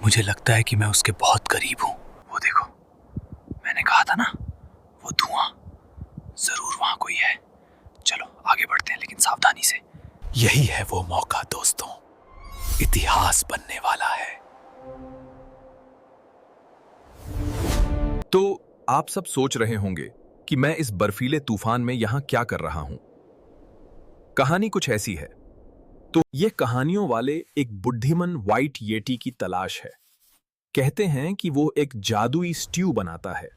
मुझे लगता है कि मैं उसके बहुत करीब हूँ। वो देखो, मैंने कहा था ना, वो धुआं, जरूर वहां कोई है। चलो आगे बढ़ते हैं, लेकिन सावधानी से। यही है वो मौका दोस्तों, इतिहास बनने वाला है। तो आप सब सोच रहे होंगे कि मैं इस बर्फीले तूफान में यहां क्या कर रहा हूं। कहानी कुछ ऐसी है। तो ये कहानियों वाले एक बुद्धिमान व्हाइट येटी की तलाश है। कहते हैं कि वो एक जादुई स्ट्यू बनाता है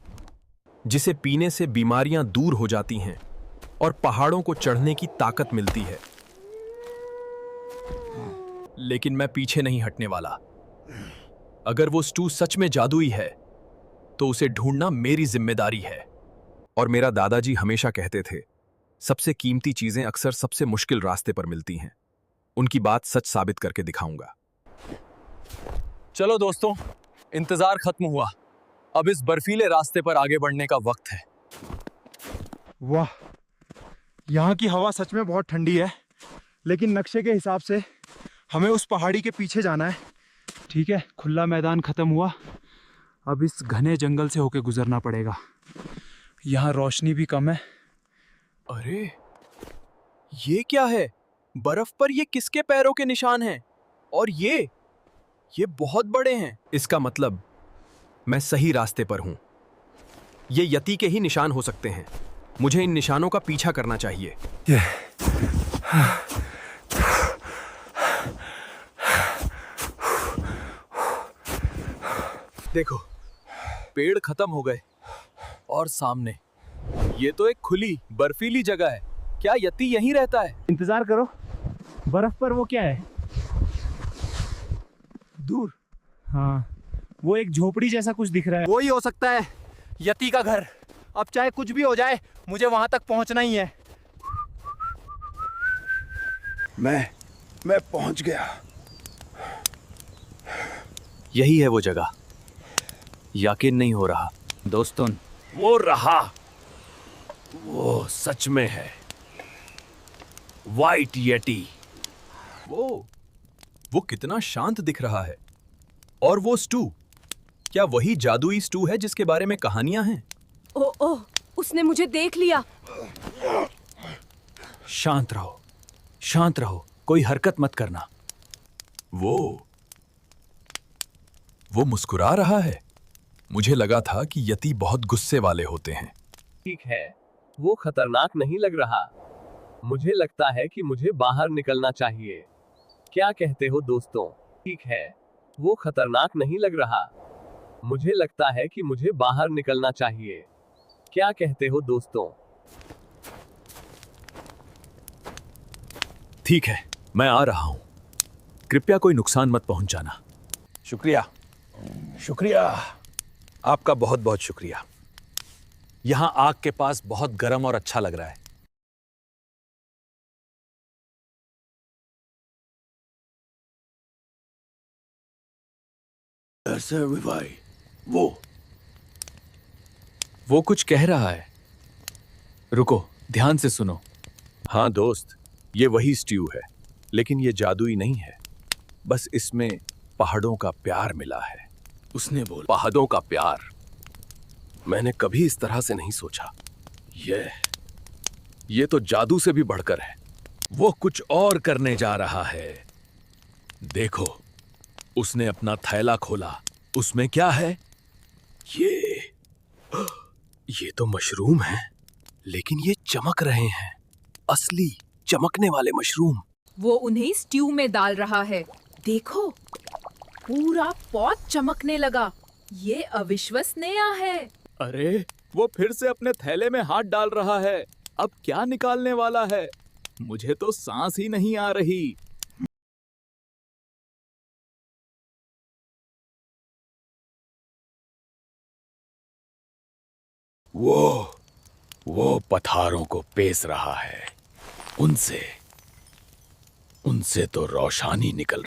जिसे पीने से बीमारियां दूर हो जाती हैं और पहाड़ों को चढ़ने की ताकत मिलती है। लेकिन मैं पीछे नहीं हटने वाला। अगर वो स्ट्यू सच में जादुई है तो उसे ढूंढना मेरी जिम्मेदारी है। और मेरा दादाजी हमेशा कहते थे, सबसे कीमती चीजें अक्सर सबसे मुश्किल रास्ते पर मिलती हैं। उनकी बात सच साबित करके दिखाऊंगा। चलो दोस्तों, इंतजार खत्म हुआ। अब इस बर्फीले रास्ते पर आगे बढ़ने का वक्त है। वाह, यहाँ की हवा सच में बहुत ठंडी है, लेकिन नक्शे के हिसाब से हमें उस पहाड़ी के पीछे जाना है। ठीक है, खुला मैदान खत्म हुआ, अब इस घने जंगल से होके गुजरना पड़ेगा। यहाँ रोशनी भी कम है। अरे, ये क्या है? बर्फ पर ये किसके पैरों के निशान हैं? और ये बहुत बड़े हैं। इसका मतलब मैं सही रास्ते पर हूं। ये यति के ही निशान हो सकते हैं। मुझे इन निशानों का पीछा करना चाहिए। देखो, पेड़ खत्म हो गए और सामने ये तो एक खुली बर्फीली जगह है। क्या यति यहीं रहता है? इंतजार करो, बर्फ पर वो क्या है दूर? हाँ, वो एक झोपड़ी जैसा कुछ दिख रहा है। वो ही हो सकता है, यति का घर। अब चाहे कुछ भी हो जाए, मुझे वहां तक पहुंचना ही है। मैं पहुंच गया। यही है वो जगह। यकीन नहीं हो रहा दोस्तों। वो रहा, वो सच में है व्हाइट येटी। वो कितना शांत दिख रहा है। और वो स्टू, क्या वही जादुई स्टू है जिसके बारे में कहानियां हैं? ओह, उसने मुझे देख लिया। शांत रहो, शांत रहो, कोई हरकत मत करना। वो मुस्कुरा रहा है। मुझे लगा था कि यति बहुत गुस्से वाले होते हैं। ठीक है, वो खतरनाक नहीं लग रहा। मुझे लगता है कि मुझे बाहर निकलना चाहिए। क्या कहते हो दोस्तों? ठीक है, वो खतरनाक नहीं लग रहा। मुझे लगता है कि मुझे बाहर निकलना चाहिए। क्या कहते हो दोस्तों? ठीक है, मैं आ रहा हूं। कृपया कोई नुकसान मत पहुंचाना। शुक्रिया। आपका बहुत बहुत शुक्रिया। यहां आग के पास बहुत गर्म और अच्छा लग रहा है। ऐसे भाई, वो कुछ कह रहा है। रुको, ध्यान से सुनो। हाँ दोस्त, ये वही स्ट्यू है, लेकिन ये जादुई नहीं है। बस इसमें पहाड़ों का प्यार मिला है। उसने बोला। पहाड़ों का प्यार। मैंने कभी इस तरह से नहीं सोचा। ये तो जादू से भी बढ़कर है। वो कुछ और करने जा रहा है। देखो, उसने अपना थैला खोला। उसमें क्या है? ये तो मशरूम है, लेकिन ये चमक रहे हैं। असली चमकने वाले मशरूम। वो उन्हें स्ट्यू में डाल रहा है। देखो, पूरा पॉट चमकने लगा। ये अविश्वसनीय है। अरे, वो फिर से अपने थैले में हाथ डाल रहा है। अब क्या निकालने वाला है? मुझे तो सांस ही नहीं आ रही। वो पत्थरों को पेस रहा है। उनसे तो रोशनी निकल